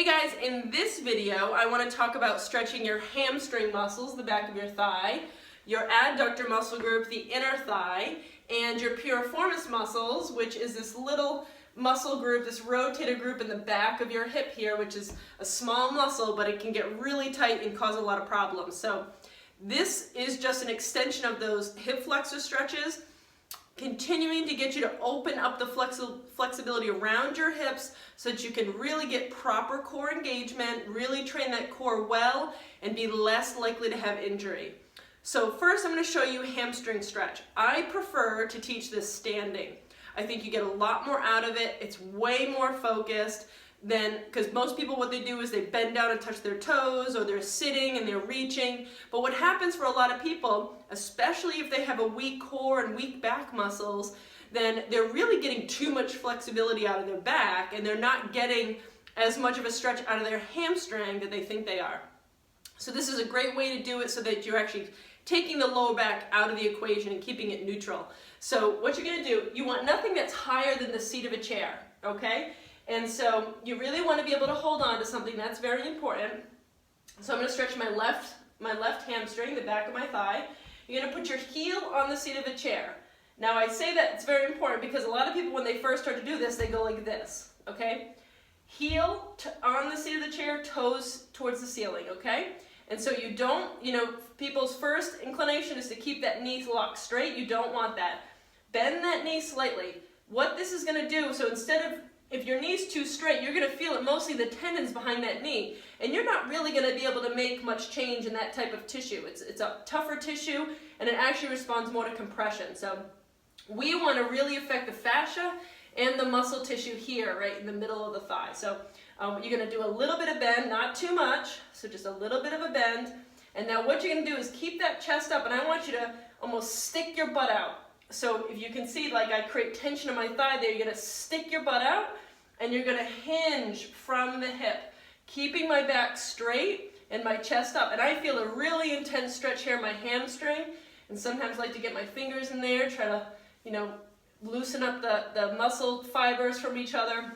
Hey guys, in this video I want to talk about stretching your hamstring muscles, the back of your thigh, your adductor muscle group, the inner thigh, and your piriformis muscles, which is this little muscle group, this rotator group in the back of your hip here, which is a small muscle, but it can get really tight and cause a lot of problems. So this is just an extension of those hip flexor stretches, continuing to get you to open up the flexibility around your hips so that you can really get proper core engagement, really train that core well, and be less likely to have injury. So first I'm going to show you hamstring stretch. I prefer to teach this standing. I think you get a lot more out of it. It's way more focused than, because most people what they do is they bend down and touch their toes, or they're sitting and they're reaching. But what happens for a lot of people, especially if they have a weak core and weak back muscles, then they're really getting too much flexibility out of their back, and they're not getting as much of a stretch out of their hamstring that they think they are. So this is a great way to do it so that you're actually taking the lower back out of the equation and keeping it neutral. So what you're going to do, you want nothing that's higher than the seat of a chair, okay? And so you really want to be able to hold on to something. That's very important. So I'm going to stretch my left hamstring, the back of my thigh. You're going to put your heel on the seat of a chair. Now I say that it's very important because a lot of people when they first start to do this, they go like this, okay? Heel on the seat of the chair, toes towards the ceiling, okay? And so you don't, people's first inclination is to keep that knee locked straight. You don't want that. Bend that knee slightly. What this is going to do, so instead of, if your knee's too straight, you're going to feel it mostly the tendons behind that knee, and you're not really going to be able to make much change in that type of tissue. It's a tougher tissue, and it actually responds more to compression. So we want to really affect the fascia and the muscle tissue here, right in the middle of the thigh. So you're going to do a little bit of bend, not too much, so just a little bit of a bend. And now what you're going to do is keep that chest up, and I want you to almost stick your butt out. So if you can see, like I create tension in my thigh there, you're going to stick your butt out, and you're going to hinge from the hip, keeping my back straight and my chest up. And I feel a really intense stretch here in my hamstring, and sometimes like to get my fingers in there, try to, loosen up the muscle fibers from each other.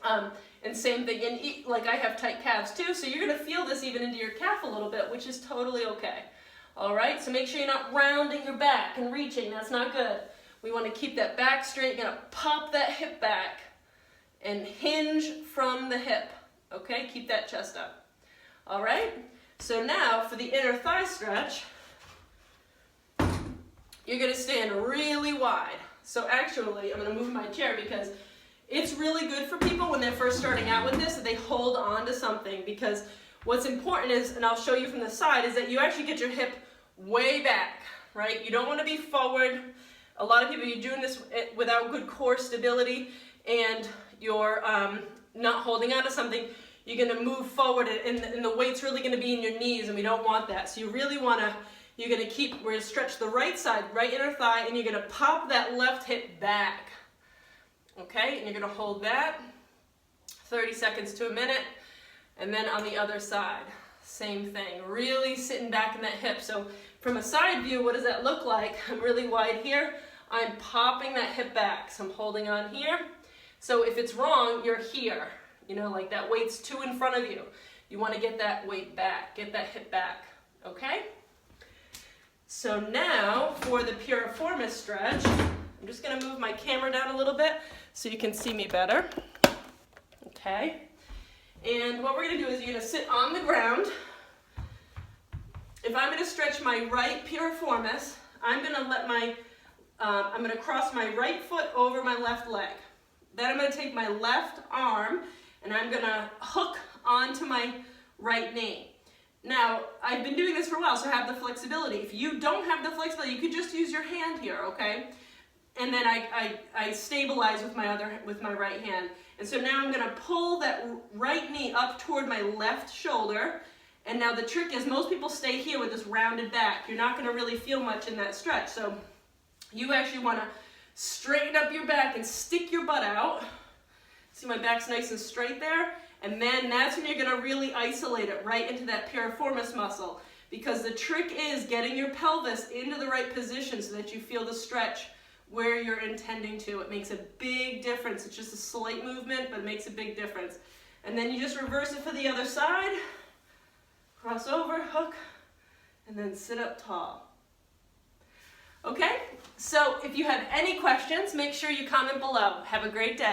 And same thing, and like I have tight calves too, so you're going to feel this even into your calf a little bit, which is totally okay. All right, so make sure you're not rounding your back and reaching. That's not good. We want to keep that back straight. You're going to pop that hip back and hinge from the hip. Okay, keep that chest up. All right, so now for the inner thigh stretch, you're going to stand really wide. So actually, I'm going to move my chair because it's really good for people when they're first starting out with this that they hold on to something, because what's important is, and I'll show you from the side, is that you actually get your hip way back, right? You don't want to be forward. A lot of people, you're doing this without good core stability, and you're not holding on to something. You're going to move forward, and the weight's really going to be in your knees, and we don't want that. So you really want to, we're going to stretch the right side, right inner thigh, and you're going to pop that left hip back. Okay, and you're going to hold that 30 seconds to a minute, and then on the other side, same thing, really sitting back in that hip. So from a side view, what does that look like? I'm really wide here. I'm popping that hip back, so I'm holding on here. So if it's wrong, you're here, like that weight's too in front of you. You want to get that weight back, get that hip back, okay? So now for the piriformis stretch, I'm just going to move my camera down a little bit so you can see me better. Okay. And what we're going to do is you're going to sit on the ground. If I'm going to stretch my right piriformis, I'm going to cross my right foot over my left leg. Then I'm going to take my left arm and I'm going to hook onto my right knee. Now, I've been doing this for a while, so I have the flexibility. If you don't have the flexibility, you could just use your hand here, okay? And then I stabilize with my right hand. And so now I'm going to pull that right knee up toward my left shoulder. And now the trick is most people stay here with this rounded back. You're not going to really feel much in that stretch. So you actually want to straighten up your back and stick your butt out. See, my back's nice and straight there. And then that's when you're going to really isolate it right into that piriformis muscle. Because the trick is getting your pelvis into the right position so that you feel the stretch where you're intending to. It makes a big difference. It's just a slight movement, but it makes a big difference. And then you just reverse it for the other side. Cross over, hook, and then sit up tall. Okay, so if you have any questions, make sure you comment below. Have a great day.